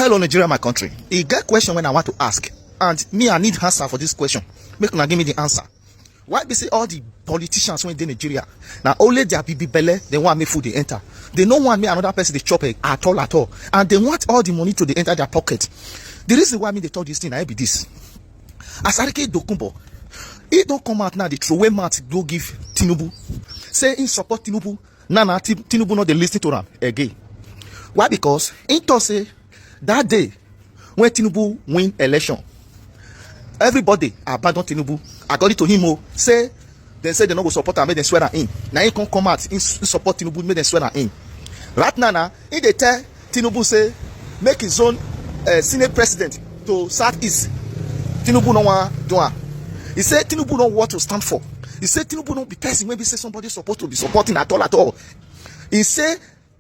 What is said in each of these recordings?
Hello, Nigeria, my country. You get question when I want to ask, and me, I need answer for this question. Make una give me the answer. Why be say all the politicians when they Nigeria now only their bibi belle they want me food they enter. They don't want me another person they chop at all, and they want all the money to they enter their pocket. The reason why me they talk this thing I be this. Asariki Dokumbo, he don't come out now. The throw away mat go give Tinubu, say in support Tinubu. Nah, Tinubu not they listen to them again. Why? Because he thought say that day when Tinubu win election, everybody abandon Tinubu. According to him, say they say they no go support and make them swear in. Now he come out in support Tinubu, make them swear in. Right now, he they tell Tinubu say make his own Senate president to Southeast. Tinubu no want do it. He said Tinubu know what to stand for. He said Tinubu no be person when we say somebody supposed to be supporting at all. He say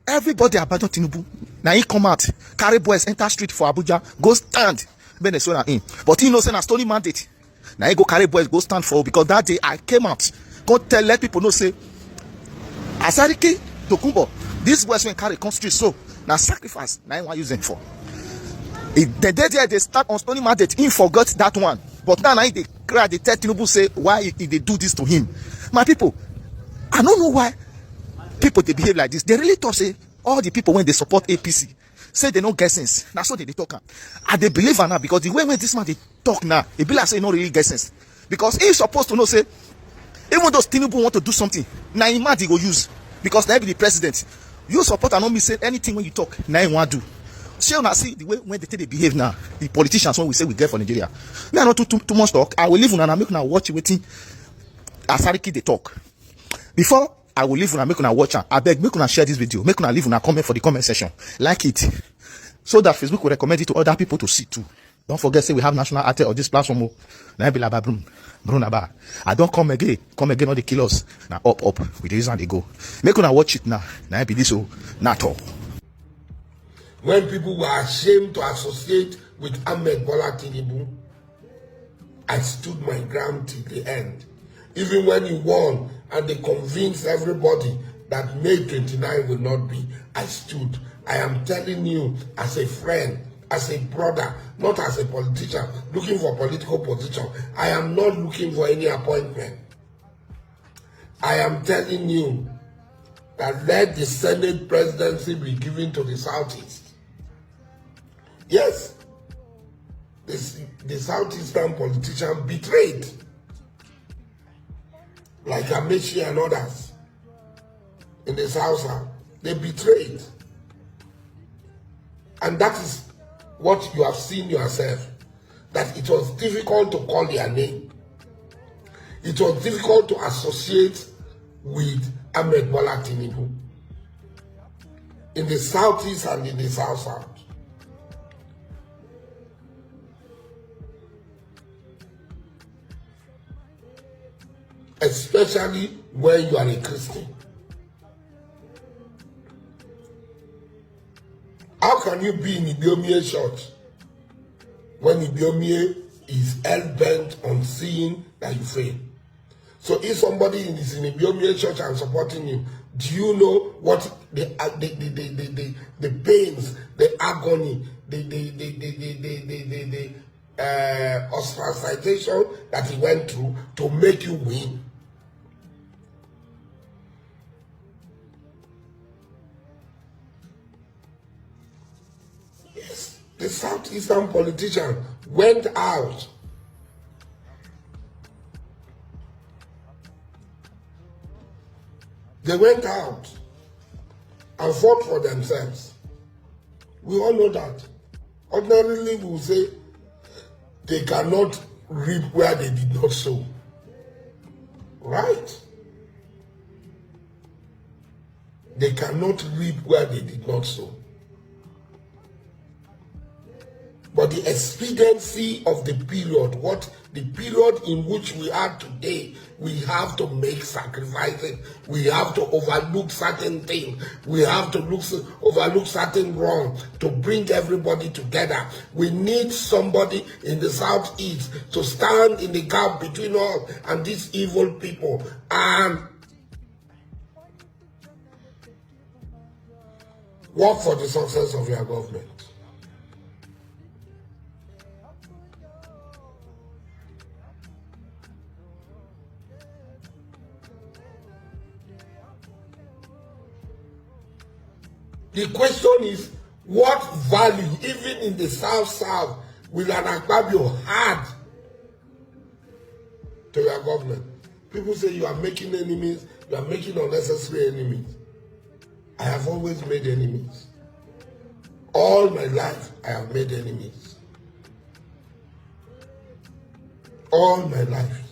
everybody abandon Tinubu. Now he come out, carry boys enter street for Abuja, go stand, make them swear in. But he knows a story mandate. Now he go carry boys, go stand for, because that day I came out, go let people know say Asariki Tokumbo, this boys when carry come street, so now sacrifice. Now I want use them for. The day there they start on story mandate, he forgot that one. But now they cry, they tell Tinubu say why they do this to him. My people, I don't know why people they behave like this. They really thought say all the people when they support APC say they don't get sense. That's what they talk. And they believe now because the way when this man they talk now, it be like say no really get sense. Because he's supposed to know say even though Tinubu want to do something, now he might go use because now be the president. You support and not me say anything when you talk. Now you want to do. So now see the way when they behave now, the politicians when we say we get for Nigeria. Me I not too much talk. I will leave una make una watch waiting. Asariki they talk. Before I will leave una make una watch am. I beg make una share this video. Make una leave una comment for the comment section. Like it. So that Facebook will recommend it to other people to see too. Don't forget say we have national art on this platform. Now be like Brunaba. I don't come again all the killers. Now up with the reason they go. Make una watch it now. Now be this so not all. When people were ashamed to associate with Ahmed Bola Tinubu, I stood my ground till the end. Even when he won and they convinced everybody that May 29 will not be, I stood. I am telling you as a friend, as a brother, not as a politician, looking for political position. I am not looking for any appointment. I am telling you that let the Senate presidency be given to the Southeast. Yes, the Southeastern politician betrayed, like Amechi and others in the South. They betrayed. And that is what you have seen yourself, that it was difficult to call their name. It was difficult to associate with Ahmed Bola Tinubu in the Southeast and in the South. Especially when you are a Christian. How can you be in Ibiomie church when Ibiomie is hell-bent on seeing that you fail? So if somebody is in Ibiomie church and supporting you, do you know what the pains, the agony, the ostracization that he went through to make you win? The Southeastern politician went out. They went out and fought for themselves. We all know that. Ordinarily, we will say they cannot reap where they did not sow. Right? They cannot reap where they did not sow. But the expediency of the period, the period in which we are today, we have to make sacrifices. We have to overlook certain things. We have to overlook certain wrong to bring everybody together. We need somebody in the Southeast to stand in the gap between us and these evil people and work for the success of your government. The question is, what value, even in the South, will an Akpabio add to your government? People say you are making enemies, you are making unnecessary enemies. I have always made enemies. All my life, I have made enemies. All my life.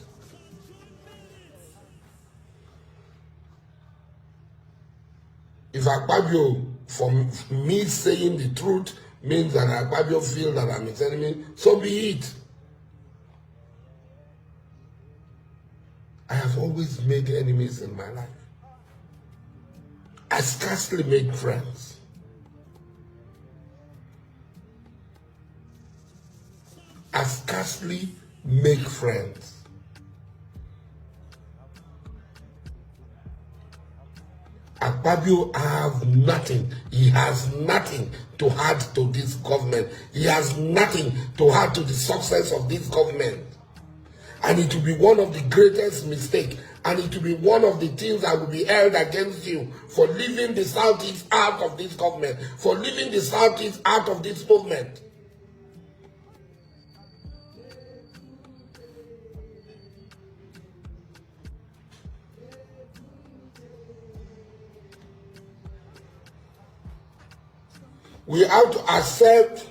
If Akpabio, for me saying the truth, means that Akpabio feels that I'm his enemy, so be it. I have always made enemies in my life. I scarcely make friends. I scarcely make friends. Akpabio have nothing. He has nothing to add to this government. He has nothing to add to the success of this government. And it will be one of the greatest mistakes. And it will be one of the things that will be held against you for leaving the Southeast out of this government, for leaving the Southeast out of this movement. We have to accept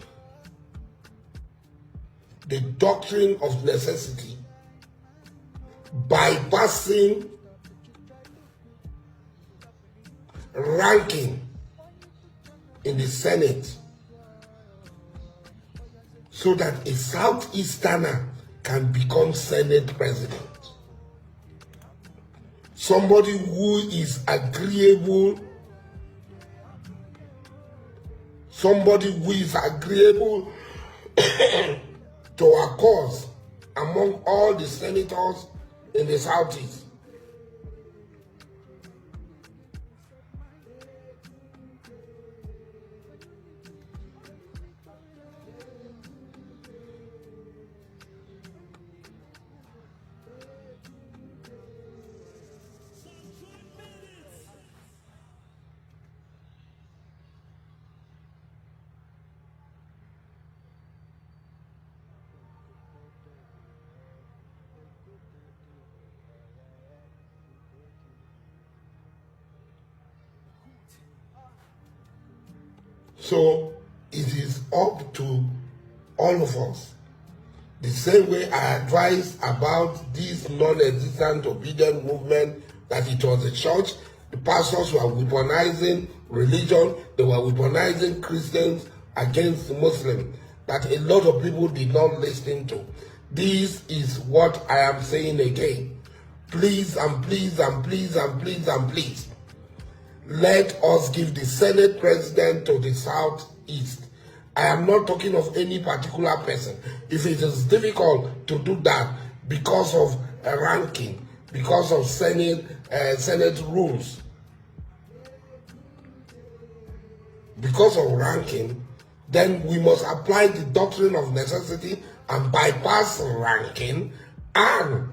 the doctrine of necessity, bypassing ranking in the Senate so that a Southeasterner can become Senate president. Somebody who is agreeable, to our cause among all the senators in the Southeast. So it is up to all of us. The same way I advised about this non-existent obedient movement, that it was a church, the pastors were weaponizing religion, they were weaponizing Christians against Muslims, that a lot of people did not listen to. This is what I am saying again. Please and please and please and please and please, let us give the Senate president to the Southeast. I am not talking of any particular person. If it is difficult to do that because of a ranking, because of Senate rules, because of ranking, then we must apply the doctrine of necessity and bypass ranking and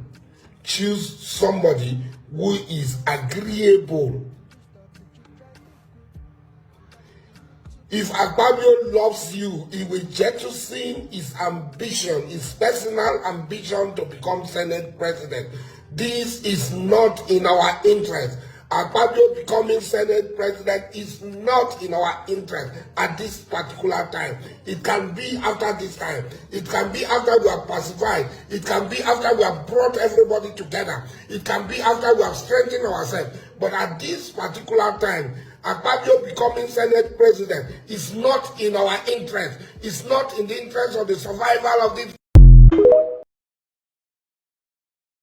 choose somebody who is agreeable. If Akpabio loves you, he will jettison his ambition, his personal ambition to become Senate president. This is not in our interest. Akpabio becoming Senate president is not in our interest at this particular time. It can be after this time. It can be after we have pacified. It can be after we have brought everybody together. It can be after we have strengthened ourselves. But at this particular time, Akpabio becoming Senate president is not in our interest. It's not in the interest of the survival of this